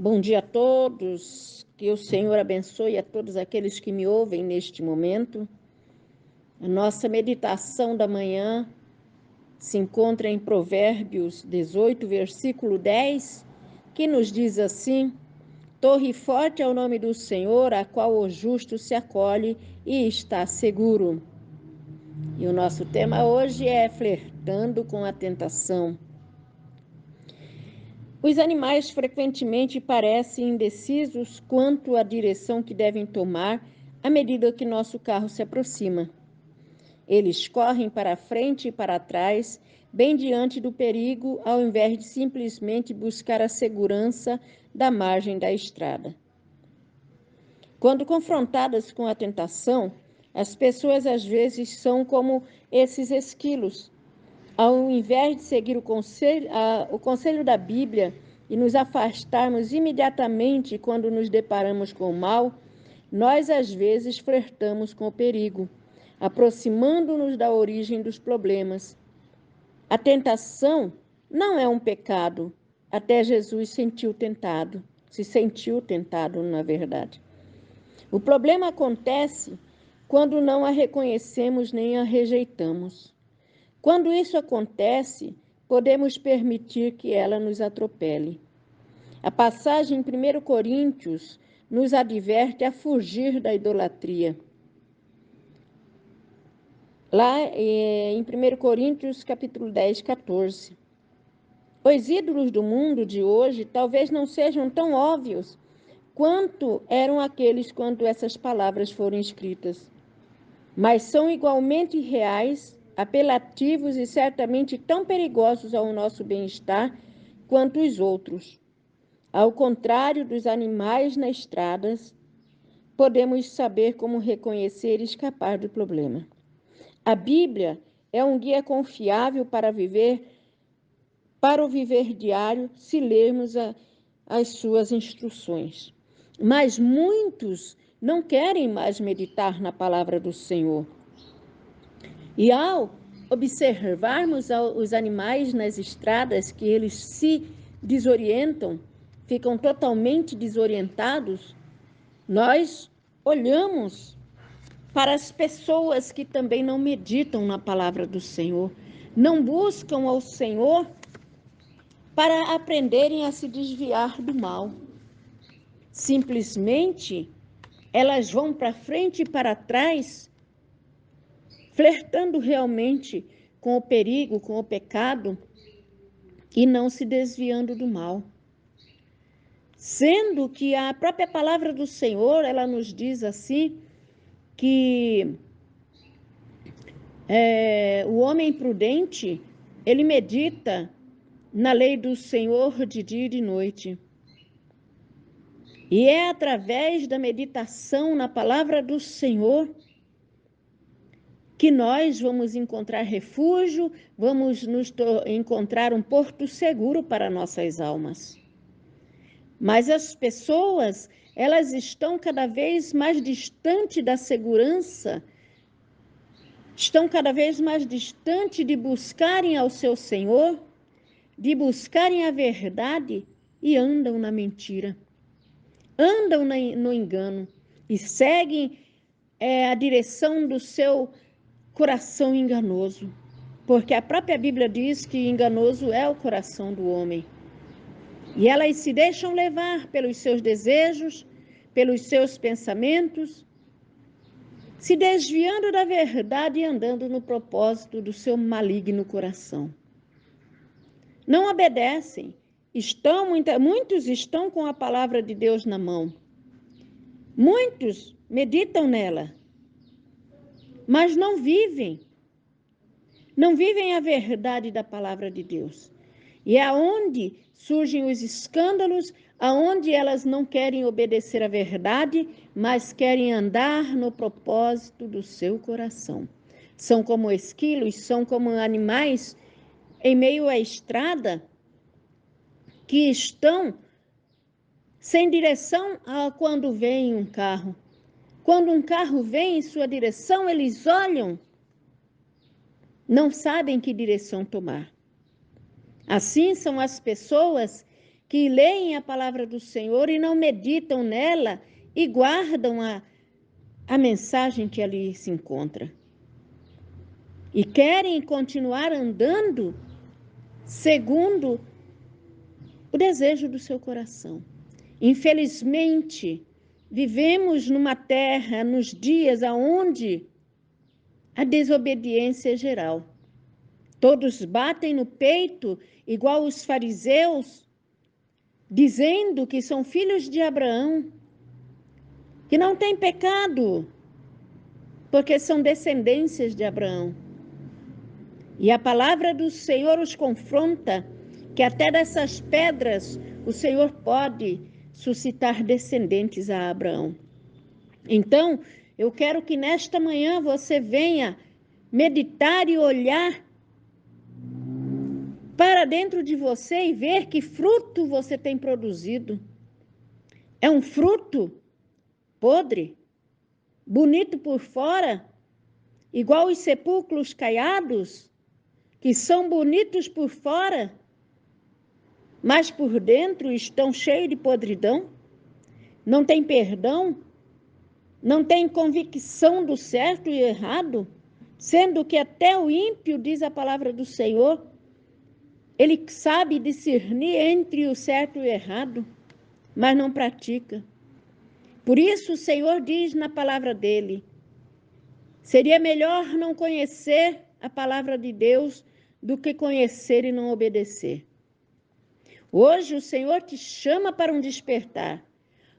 Bom dia a todos, que o Senhor abençoe a todos aqueles que me ouvem neste momento. A nossa meditação da manhã se encontra em Provérbios 18, versículo 10, que nos diz assim: Torre forte é o nome do Senhor, a qual o justo se acolhe e está seguro. E o nosso tema hoje é flertando com a tentação. Os animais frequentemente parecem indecisos quanto à direção que devem tomar à medida que nosso carro se aproxima. Eles correm para frente e para trás, bem diante do perigo, ao invés de simplesmente buscar a segurança da margem da estrada. Quando confrontadas com a tentação, as pessoas às vezes são como esses esquilos. Ao invés de seguir o conselho da Bíblia e nos afastarmos imediatamente quando nos deparamos com o mal, nós às vezes flertamos com o perigo, aproximando-nos da origem dos problemas. A tentação não é um pecado, até Jesus se sentiu tentado, na verdade. O problema acontece quando não a reconhecemos nem a rejeitamos. Quando isso acontece, podemos permitir que ela nos atropele. A passagem em 1 Coríntios nos adverte a fugir da idolatria. Lá em 1 Coríntios, capítulo 10, 14. Os ídolos do mundo de hoje talvez não sejam tão óbvios quanto eram aqueles quando essas palavras foram escritas, mas são igualmente reais, apelativos e certamente tão perigosos ao nosso bem-estar quanto os outros. Ao contrário dos animais nas estradas, podemos saber como reconhecer e escapar do problema. A Bíblia é um guia confiável para o viver diário, se lermos as suas instruções. Mas muitos não querem mais meditar na palavra do Senhor. E ao observarmos os animais nas estradas, que eles se desorientam, ficam totalmente desorientados, nós olhamos para as pessoas que também não meditam na palavra do Senhor, não buscam ao Senhor para aprenderem a se desviar do mal. Simplesmente, elas vão para frente e para trás, flertando realmente com o perigo, com o pecado, e não se desviando do mal. Sendo que a própria palavra do Senhor, ela nos diz assim, que o homem prudente, ele medita na lei do Senhor de dia e de noite. E é através da meditação na palavra do Senhor que nós vamos encontrar refúgio, vamos encontrar um porto seguro para nossas almas. Mas as pessoas, elas estão cada vez mais distantes da segurança, estão cada vez mais distantes de buscarem ao seu Senhor, de buscarem a verdade e andam na mentira, andam no engano e seguem a direção do seu coração enganoso, porque a própria Bíblia diz que enganoso é o coração do homem. E elas se deixam levar pelos seus desejos, pelos seus pensamentos, se desviando da verdade e andando no propósito do seu maligno coração. Não obedecem. Muitos estão com a palavra de Deus na mão. Muitos meditam nela, mas não vivem a verdade da palavra de Deus. E é aonde surgem os escândalos, aonde elas não querem obedecer à verdade, mas querem andar no propósito do seu coração. São como esquilos, são como animais em meio à estrada que estão sem direção quando vem um carro. Quando um carro vem em sua direção, eles olham, não sabem que direção tomar. Assim são as pessoas que leem a palavra do Senhor e não meditam nela e guardam a mensagem que ali se encontra. E querem continuar andando segundo o desejo do seu coração. Infelizmente, vivemos numa terra, nos dias onde a desobediência é geral. Todos batem no peito, igual os fariseus, dizendo que são filhos de Abraão, que não têm pecado, porque são descendências de Abraão. E a palavra do Senhor os confronta, que até dessas pedras o Senhor pode suscitar descendentes a Abraão. Então, eu quero que nesta manhã você venha meditar e olhar para dentro de você e ver que fruto você tem produzido. É um fruto podre, bonito por fora, igual os sepulcros caiados, que são bonitos por fora, mas por dentro estão cheios de podridão, não tem perdão, não tem convicção do certo e errado, sendo que até o ímpio, diz a palavra do Senhor, ele sabe discernir entre o certo e o errado, mas não pratica. Por isso o Senhor diz na palavra dele, seria melhor não conhecer a palavra de Deus do que conhecer e não obedecer. Hoje o Senhor te chama para um despertar.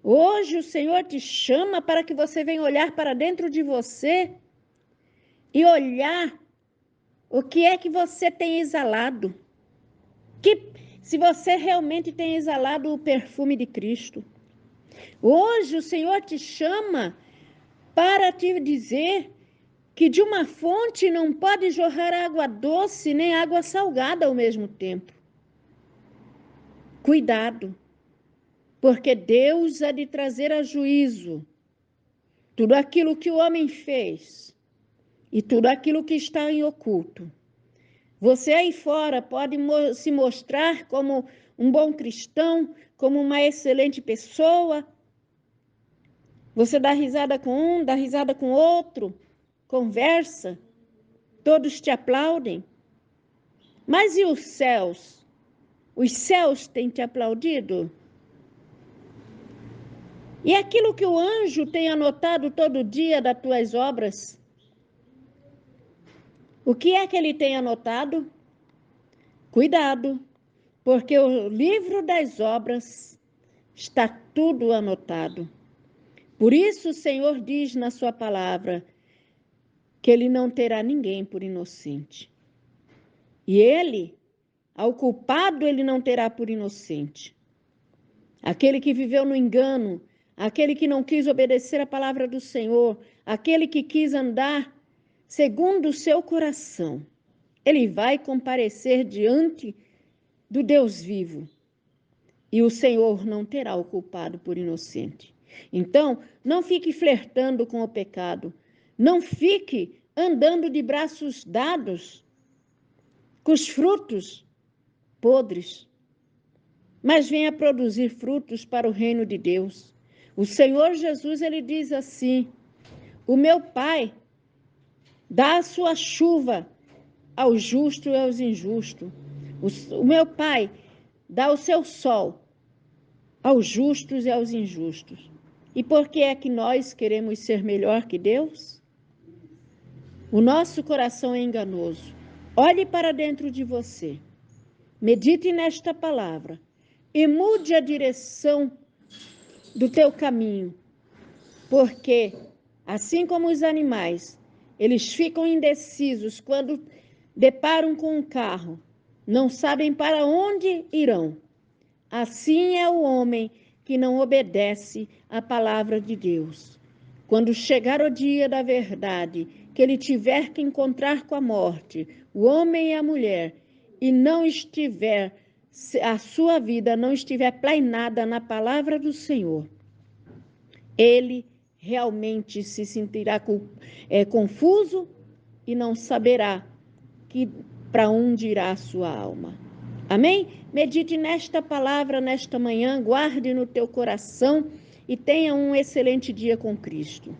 Hoje o Senhor te chama para que você venha olhar para dentro de você e olhar o que é que você tem exalado. Se você realmente tem exalado o perfume de Cristo. Hoje o Senhor te chama para te dizer que de uma fonte não pode jorrar água doce nem água salgada ao mesmo tempo. Cuidado, porque Deus há de trazer a juízo tudo aquilo que o homem fez e tudo aquilo que está em oculto. Você aí fora pode se mostrar como um bom cristão, como uma excelente pessoa. Você dá risada com um, dá risada com outro, conversa, todos te aplaudem. Mas e os céus? Os céus têm te aplaudido? E aquilo que o anjo tem anotado todo dia das tuas obras? O que é que ele tem anotado? Cuidado, porque o livro das obras está tudo anotado. Por isso o Senhor diz na sua palavra que ele não terá ninguém por inocente. E ele, ao culpado, ele não terá por inocente. Aquele que viveu no engano, aquele que não quis obedecer a palavra do Senhor, aquele que quis andar segundo o seu coração, ele vai comparecer diante do Deus vivo. E o Senhor não terá o culpado por inocente. Então, não fique flertando com o pecado. Não fique andando de braços dados com os frutos podres. Mas venha produzir frutos para o reino de Deus. O Senhor Jesus, ele diz assim, o meu Pai dá a sua chuva aos justos e aos injustos. O meu Pai dá o seu sol aos justos e aos injustos. E por que é que nós queremos ser melhor que Deus? O nosso coração é enganoso. Olhe para dentro de você. Medite nesta palavra e mude a direção do teu caminho. Porque, assim como os animais, eles ficam indecisos quando deparam com um carro, não sabem para onde irão. Assim é o homem que não obedece à palavra de Deus. Quando chegar o dia da verdade, que ele tiver que encontrar com a morte, o homem e a mulher, e não estiver, a sua vida não estiver planeada na palavra do Senhor, ele realmente se sentirá confuso e não saberá para onde irá a sua alma. Amém? Medite nesta palavra nesta manhã, guarde no teu coração e tenha um excelente dia com Cristo.